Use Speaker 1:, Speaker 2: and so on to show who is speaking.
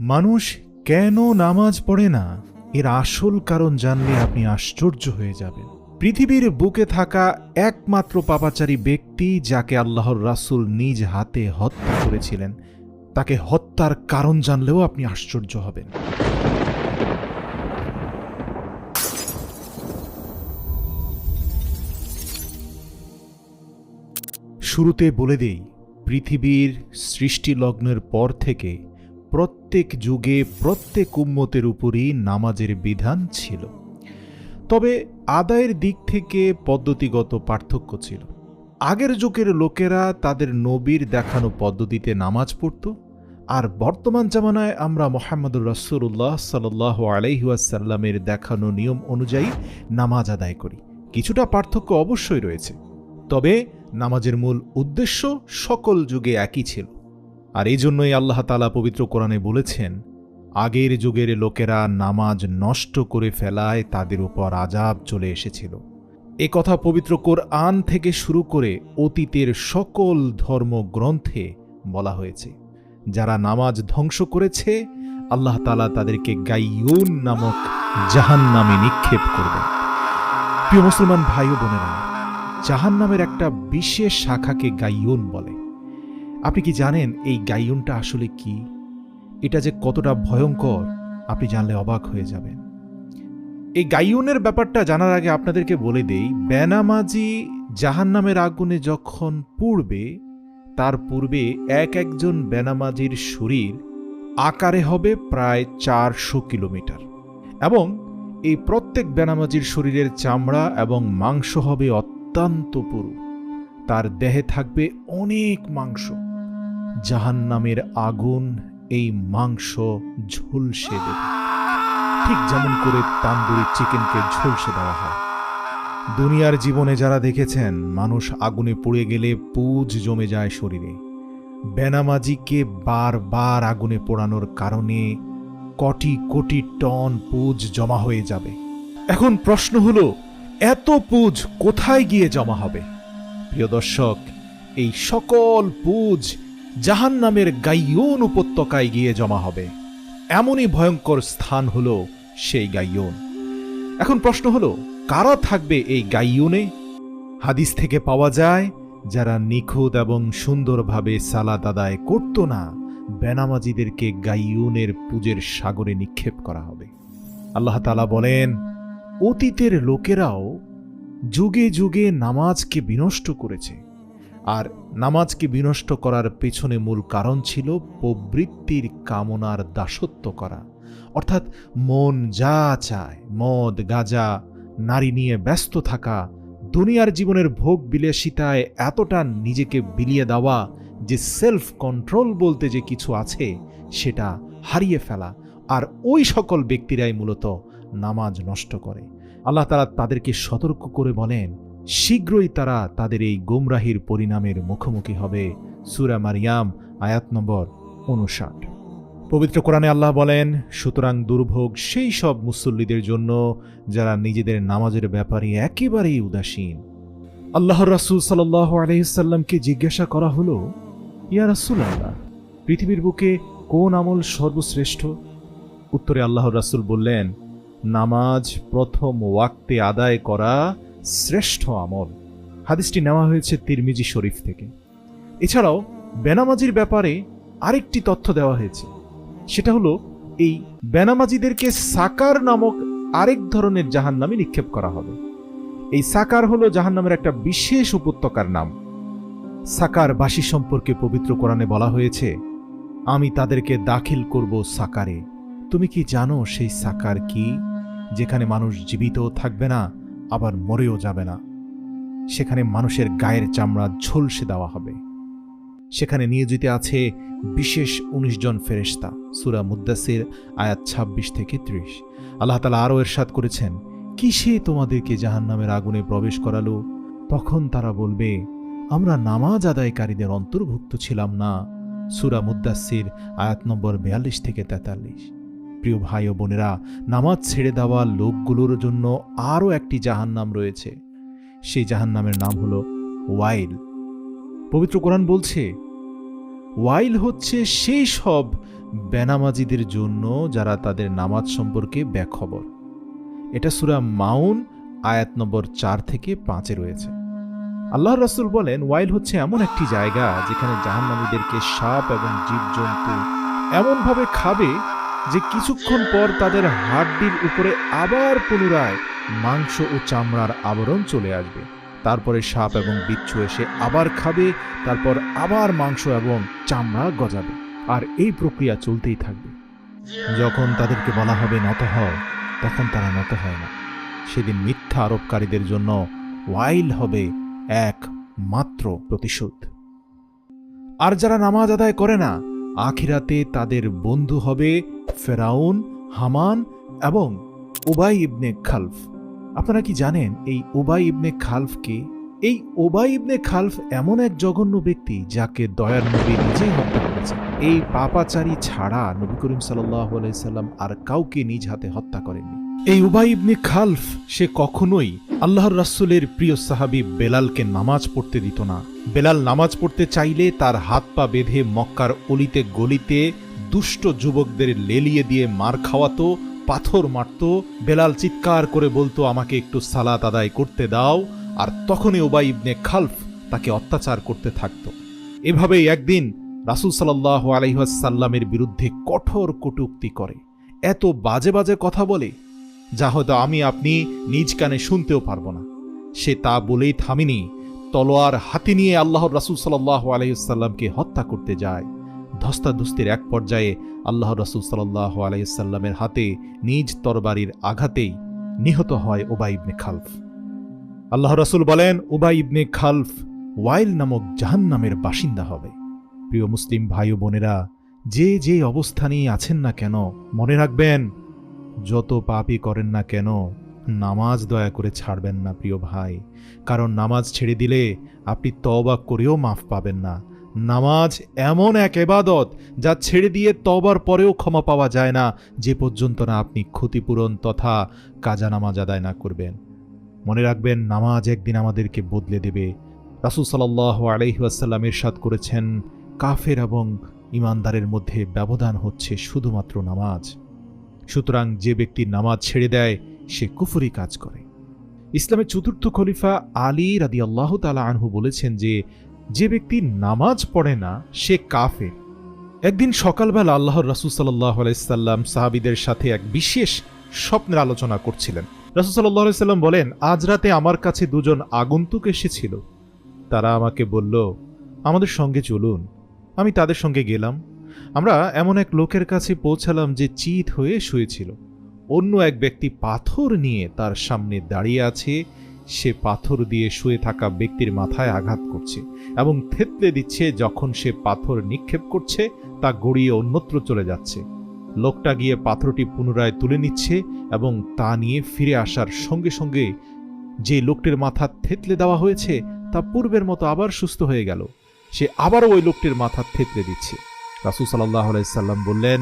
Speaker 1: মানুষ কেন নামাজ পড়ে না, এর আসল কারণ জানলে আপনি আশ্চর্য হয়ে যাবেন। পৃথিবীর বুকে থাকা একমাত্র পাপাচারী ব্যক্তি যাকে আল্লাহর রাসূল নিজ হাতে হত্যা করেছিলেন, তাকে হত্যার কারণ জানলেও আপনি আশ্চর্য হবেন। শুরুতে বলে দেই, পৃথিবীর সৃষ্টিলগ্নের পর থেকে প্রত্যেক যুগে প্রত্যেক উম্মতের উপরই নামাজের বিধান ছিল, তবে আদায়ের দিক থেকে পদ্ধতিগত পার্থক্য ছিল। আগের যুগের লোকেরা তাদের নবীর দেখানো পদ্ধতিতে নামাজ পড়ত, আর বর্তমান জামানায় আমরা মুহাম্মদুর রাসূলুল্লাহ সাল্লাল্লাহু আলাইহি ওয়াসাল্লামের দেখানো নিয়ম অনুযায়ী নামাজ আদায় করি। কিছুটা পার্থক্য অবশ্যই রয়েছে, তবে নামাজের মূল উদ্দেশ্য সকল যুগে একই ছিল। আর এই জন্যই আল্লাহ তাআলা পবিত্র কোরআনে বলেছেন, আগের যুগের লোকেরা নামাজ নষ্ট করে ফেলায় তাদের উপর আযাব চলে এসেছিল। এ কথা পবিত্র কোরআন থেকে শুরু করে অতীতের সকল ধর্মগ্রন্থে বলা হয়েছে। যারা নামাজ ধ্বংস করেছে, আল্লাহ তাআলা তাদেরকে গাইয়ুন নামক জাহান্নামে নিক্ষেপ করবেন। প্রিয় মুসলমান ভাই ও বোনেরা, জাহান্নামের একটা বিশেষ শাখাকে গাইয়ুন বলে। আপনি কি জানেন এই গাইয়ুনটা আসলে কি? এটা যে কতটা ভয়ঙ্কর আপনি জানলে অবাক হয়ে যাবেন। এই গাইয়ুনের ব্যাপারটা জানার আগে আপনাদেরকে বলে দেই, বেনামাজি জাহান্নামের আগুনে যখন পুড়বে, তার পূর্বে এক একজন বেনামাজির শরীর আকারে হবে প্রায় 400 কিলোমিটার, এবং এই প্রত্যেক বেনামাজির শরীরের চামড়া এবং মাংস হবে অত্যন্ত পুরু। তার দেহে থাকবে অনেক মাংস। জাহান্নামের আগুন এই মাংস ঝলসে দেবে, ঠিক যেমন করে তান্দুরি চিকেনকে ঝলসে দেওয়া হয়। দুনিয়ার জীবনে যারা দেখেছেন, মানুষ আগুনে পুড়ে গেলে পুঁজ জমে যায় শরীরে। বেনামাজিকে বারবার আগুনে পোড়ানোর কারণে কোটি কোটি টন পুঁজ জমা হয়ে যাবে। এখন প্রশ্ন হলো, এত পুঁজ কোথায় গিয়ে জমা হবে? প্রিয় দর্শক, এই সকল পুঁজ জাহান্নামের গাইয়ুন উপত্যকায় গিয়ে জমা হবে। এমনই ভয়ঙ্কর স্থান হলো সেই গাইয়ুন। এখন প্রশ্ন হলো, কারা থাকবে এই গাইয়ুনে? হাদিস থেকে পাওয়া যায়, যারা নিখুঁত এবং সুন্দরভাবে সালাত আদায় করত না, বেনামাজিদেরকে গাইয়ুনের পুঁজের সাগরে নিক্ষেপ করা হবে। আল্লাহ তাআলা বলেন, অতীতের লোকেরাও যুগে যুগে নামাজকে বিনষ্ট করেছে, আর নামাজকে বিনষ্ট করার পেছনে মূল কারণ ছিল প্রবৃত্তির কামনার দাসত্ব করা। অর্থাৎ মন যা চায়, মদ, গাঁজা, নারী নিয়ে ব্যস্ত থাকা, দুনিয়ার জীবনের ভোগ বিলাসিতায় এতটা নিজেকে বিলিয়ে দেওয়া যে সেলফ কন্ট্রোল বলতে যে কিছু আছে সেটা হারিয়ে ফেলা। আর ওই সকল ব্যক্তিরাই মূলত নামাজ নষ্ট করে। আল্লাহ তাআলা তাদেরকে সতর্ক করে বলেন, শীঘ্রই তারা তাদের এই গোমরাহির পরিণামের মুখোমুখি হবে। সূরা মারিয়াম আয়াত নম্বর 59। পবিত্র কোরআনে আল্লাহ বলেন, সুতরাং দুর্ভোগ সেই সব মুসল্লিদের জন্য যারা নিজেদের নামাজের ব্যাপারে একেবারেই উদাসীন। আল্লাহর রাসূল সাল্লাল্লাহু আলাইহি সাল্লামকে জিজ্ঞাসা করা হলো, ইয়া রাসূলুল্লাহ, পৃথিবীর বুকে কোন আমল সর্বশ্রেষ্ঠ? উত্তরে আল্লাহর রাসূল বললেন, নামাজ প্রথম ওয়াক্তে আদায় করা শ্রেষ্ঠ আমল। হাদিসটি নেওয়া হয়েছে তিরমিজি শরীফ থেকে। এছাড়াও বেনামাজির ব্যাপারে আরেকটি তথ্য দেওয়া হয়েছে, সেটা হলো এই বেনামাজিদেরকে সাকার নামক আরেক ধরনের জাহান্নামে নিক্ষেপ করা হবে। এই সাকার হলো জাহান্নামের একটা বিশেষ উপত্যকার নাম। সাকারবাসী সম্পর্কে পবিত্র কোরআনে বলা হয়েছে, আমি তাদেরকে দাখিল করব সাকারে। তুমি কি জানো সেই সাকার কি? যেখানে মানুষ জীবিতও থাকবে না, আবার মরেও যাবে না। সেখানে মানুষের গায়ের চামড়া ঝলসে দেওয়া হবে। সেখানে নিয়োজিত আছে বিশেষ 19 জন ফেরেশতা। সূরা মুদ্দাসির আয়াত 26 থেকে 30। আল্লাহ তাআলা আরও ইরশাদ করেছেন, কিসে তোমাদেরকে জাহান্নামের আগুনে প্রবেশ করালো? তখন তারা বলবে, আমরা নামাজ আদায়কারীদের অন্তর্ভুক্ত ছিলাম না। সূরা মুদ্দাসির আয়াত নম্বর 42 থেকে 43। প্রিয় ভাই ও বোনেরা, নামাজ ছেড়ে দেওয়া লোকগুলোর জন্য আরও একটি জাহান্নাম রয়েছে। সেই জাহান্নামের নাম হলো ওয়াইল। পবিত্র কোরআন বলছে, ওয়াইল হচ্ছে সেই সব বেনামাজিদের জন্য যারা তাদের নামাজ সম্পর্কে বেখবর। এটা সূরা মাউন আয়াত নম্বর 4 থেকে 5 রয়েছে। আল্লাহর রাসূল বলেন, ওয়াইল হচ্ছে এমন একটি জায়গা যেখানে জাহান্নামীদেরকে সাপ এবং জীবজন্তু এমনভাবে খাবে যে কিছুক্ষণ পর তাদের হাড্ডির উপরে আবার পুনরায় মাংস ও চামড়ার আবরণ চলে আসবে। তারপরে সাপ এবং বিচ্ছু এসে আবার খাবে, তারপর আবার মাংস এবং চামড়া গজাবে, আর এই প্রক্রিয়া চলতেই থাকবে। যখন তাদেরকে বলা হবে নত হও, তখন তারা নত হয় না। সেদিন মিথ্যা আরোপকারীদের জন্য ওয়াইল হবে এক মাত্র প্রতিশোধ। আর যারা নামাজ আদায় করে না, আখিরাতে তাদের বন্ধু হবে ফেরাউন, হামান এবং উবাই ইবনে খালফ। আপনারা কি জানেন এই উবাই ইবনে খালফ কে? এই উবাই ইবনে খালফ এমন এক জঘন্য ব্যক্তি যাকে দয়ার নবী নিজেই হত্যা করেছেন। এই পাপাচারী ছাড়া নবী করিম সাল্লাল্লাহু আলাইহি সাল্লাম আর কাউকে নিজ হাতে হত্যা করেননি। এই উবাই ইবনে খালফ সে কখনোই আল্লাহর রাসূলের প্রিয় সাহাবী বেলালকে নামাজ পড়তে দিত না। বেলাল নামাজ পড়তে চাইলে তার হাত পা বেঁধে মক্কার অলিতে গলিতে দুষ্ট যুবকদের লেলিয়ে দিয়ে মার খাওয়াতো, পাথর মারত। বেলাল চিৎকার করে বলতো, আমাকে একটু সালাত আদায় করতে দাও, আর তখনই উবাই ইবনে খালফ তাকে অত্যাচার করতে থাকত। এভাবেই একদিন রাসূল সাল্লাল্লাহু আলাইহি ওয়াসাল্লামের বিরুদ্ধে কঠোর কটূক্তি করে, এত বাজে বাজে কথা বলে যা হয়তো আমি আপনি নিজ কানে শুনতেও পারবো না। সে তা বলেই থামেনি, তলোয়ার হাতে নিয়ে আল্লাহর রাসূল সাল্লাল্লাহু আলাইহি ওয়াসাল্লামকে হত্যা করতে যায়। ধস্তাধস্তির এক পর্যায়ে আল্লাহর রাসূল সাল্লাল্লাহু আলাইহি ওয়াসাল্লামের হাতে নিজ তরবারির আঘাতেই নিহত হয় উবাই ইবনে খালফ। আল্লাহর রাসূল বলেন, উবাই ইবনে খালফ ওয়াইল নামক জাহান্নামের বাসিন্দা হবে। প্রিয় মুসলিম ভাই ও বোনেরা, যে যে অবস্থানেই আছেন না কেন, মনে রাখবেন, যত পাপই করেন না কেন, নামাজ দয়া করে ছাড়বেন না প্রিয় ভাই। কারণ নামাজ ছেড়ে দিলে আপনি তওবা করেও মাফ পাবেন না। নামাজ এমন এক ইবাদত যা ছেড়ে দিয়ে তওবার পরেও ক্ষমা পাওয়া যায় না, যে পর্যন্ত না আপনি ক্ষতিপূরণ তথা কাজা নামাজ আদায় না করবেন। মনে রাখবেন, নামাজ একদিন আমাদেরকে বদলে দেবে। রাসূল সাল্লাল্লাহু আলাইহি ওয়াসাল্লাম ইরশাদ করেছেন, কাফের এবং ঈমানদারের মধ্যে ব্যবধান হচ্ছে শুধুমাত্র নামাজ। সুতরাং যে ব্যক্তি নামাজ ছেড়ে দেয় সে কুফরি কাজ করে। ইসলামের চতুর্থ খলিফা আলী রাদিয়াল্লাহু তাআলা আনহু বলেছেন যে ব্যক্তি নামাজ পড়ে না সে কাফের। একদিন সকালবেলা আল্লাহর রাসূল সাল্লাল্লাহু আলাইহি সাল্লাম সাহাবীদের সাথে এক বিশেষ স্বপ্নের আলোচনা করছিলেন। রাসূল সাল্লাল্লাহু আলাইহি সাল্লাম বলেন, আজ রাতে আমার কাছে দুজন আগন্তুক এসেছিল। তারা আমাকে বলল, আমাদের সঙ্গে চলুন। আমি তাদের সঙ্গে গেলাম। আমরা এমন এক লোকের কাছে পৌঁছালাম যে চিত হয়ে শুয়েছিল। অন্য এক ব্যক্তি পাথর নিয়ে তার সামনে দাঁড়িয়ে আছে। সে পাথর দিয়ে শুয়ে থাকা ব্যক্তির মাথায় আঘাত করছে এবং থেতলে দিচ্ছে। যখন সে পাথর নিক্ষেপ করছে তা গড়িয়ে অন্যত্র চলে যাচ্ছে। লোকটা গিয়ে পাথরটি পুনরায় তুলে নিচ্ছে এবং তা নিয়ে ফিরে আসার সঙ্গে সঙ্গে যে লোকটির মাথা থেতলে দেওয়া হয়েছে তা পূর্বের মতো আবার সুস্থ হয়ে গেল। সে আবারও ওই লোকটির মাথা থেতলে দিচ্ছে। রাসূল সাল্লাল্লাহু আলাইহি সাল্লাম বললেন,